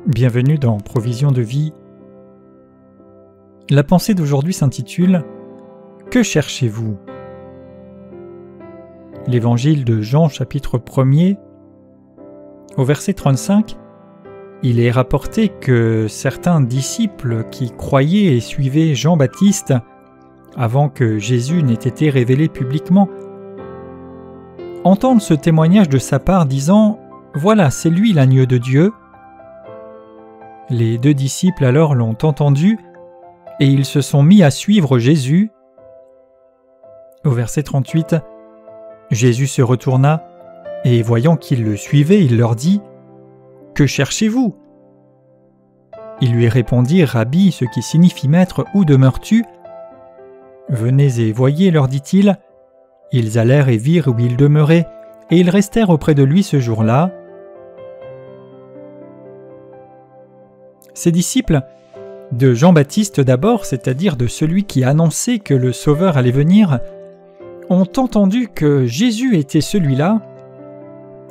Bienvenue dans Provision de vie. La pensée d'aujourd'hui s'intitule « Que cherchez-vous » L'évangile de Jean chapitre 1er, au verset 35, il est rapporté que certains disciples qui croyaient et suivaient Jean-Baptiste avant que Jésus n'ait été révélé publiquement entendent ce témoignage de sa part disant « Voilà, c'est lui l'agneau de Dieu ». Les deux disciples alors l'ont entendu et ils se sont mis à suivre Jésus. Au verset 38, Jésus se retourna et voyant qu'ils le suivaient, il leur dit « Que cherchez-vous » Ils lui répondirent « Rabbi », ce qui signifie « Maître, où demeures-tu » ? « Venez et voyez » leur dit-il. Ils allèrent et virent où il demeurait, et ils restèrent auprès de lui ce jour-là. Ces disciples, de Jean-Baptiste d'abord, c'est-à-dire de celui qui annonçait que le Sauveur allait venir, ont entendu que Jésus était celui-là,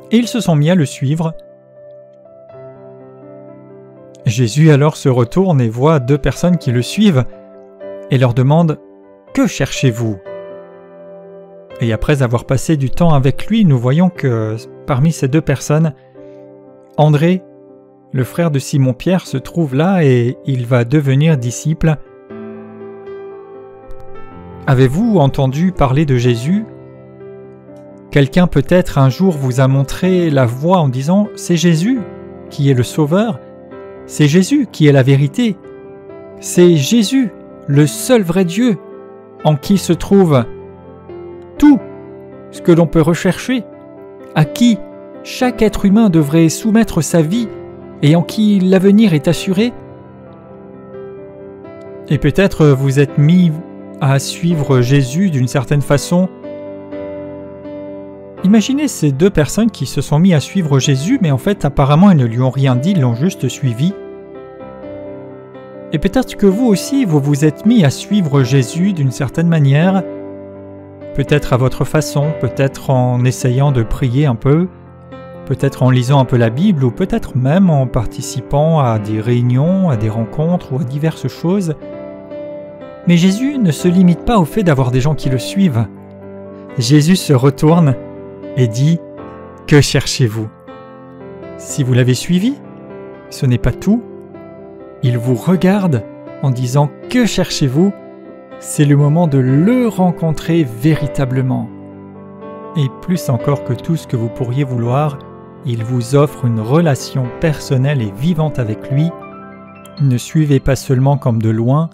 et ils se sont mis à le suivre. Jésus alors se retourne et voit deux personnes qui le suivent, et leur demande « Que cherchez-vous » Et après avoir passé du temps avec lui, nous voyons que parmi ces deux personnes, André, le frère de Simon-Pierre, se trouve là et il va devenir disciple. Avez-vous entendu parler de Jésus ? Quelqu'un peut-être un jour vous a montré la voie en disant « C'est Jésus qui est le Sauveur, c'est Jésus qui est la vérité, c'est Jésus, le seul vrai Dieu, en qui se trouve tout ce que l'on peut rechercher, à qui chaque être humain devrait soumettre sa vie et en qui l'avenir est assuré. » Et peut-être vous êtes mis à suivre Jésus d'une certaine façon. Imaginez ces deux personnes qui se sont mis à suivre Jésus, mais en fait apparemment ils ne lui ont rien dit, ils l'ont juste suivi. Et peut-être que vous aussi, vous vous êtes mis à suivre Jésus d'une certaine manière, peut-être à votre façon, peut-être en essayant de prier un peu, peut-être en lisant un peu la Bible, ou peut-être même en participant à des réunions, à des rencontres ou à diverses choses. Mais Jésus ne se limite pas au fait d'avoir des gens qui le suivent. Jésus se retourne et dit « Que cherchez-vous » Si vous l'avez suivi, ce n'est pas tout. Il vous regarde en disant « Que cherchez-vous » C'est le moment de le rencontrer véritablement. Et plus encore que tout ce que vous pourriez vouloir, il vous offre une relation personnelle et vivante avec lui. Ne suivez pas seulement comme de loin,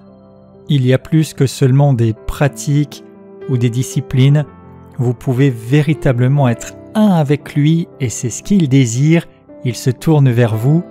il y a plus que seulement des pratiques ou des disciplines. Vous pouvez véritablement être un avec lui et c'est ce qu'il désire, il se tourne vers vous.